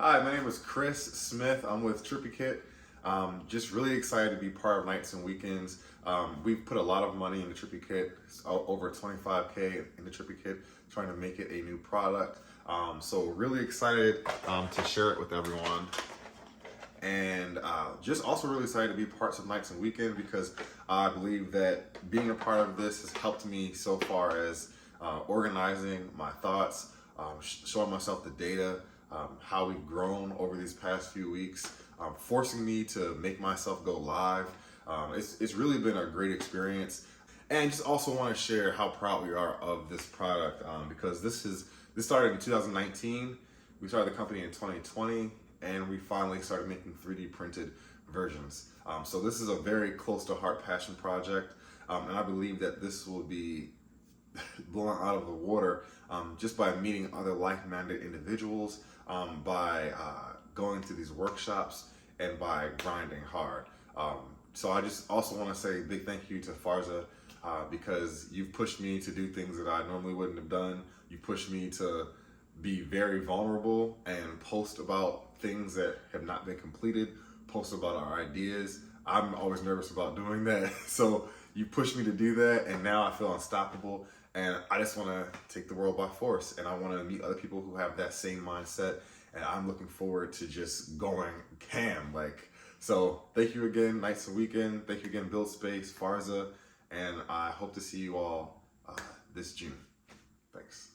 Hi, my name is Chris Smith. I'm with Trippy. Just really excited to be part of Nights and Weekends. We've put a lot of money in the Trippy Kit, over 25K in the Trippy Kit, trying to make it a new product. So really excited to share it with everyone. And just also really excited to be parts of Nights and Weekend because I believe that being a part of this has helped me so far as organizing my thoughts, showing myself the data, how we've grown over these past few weeks, forcing me to make myself go live. It's really been a great experience. And just also want to share how proud we are of this product because this started in 2019. We started the company in 2020 and we finally started making 3D printed versions. So this is a very close to heart passion project. And I believe that this will be blown out of the water just by meeting other like-minded individuals, by going to these workshops, and by grinding hard. So I just also want to say a big thank you to Farza because you've pushed me to do things that I normally wouldn't have done. You pushed me to be very vulnerable and post about things that have not been completed, post about our ideas. I'm always nervous about doing that. So you pushed me to do that, and now I feel unstoppable. And I just want to take the world by force, and I want to meet other people who have that same mindset. And I'm looking forward to just going ham. So thank you again, Nights and Weekend. Thank you again, buildspace, Farza, and I hope to see you all this June. Thanks.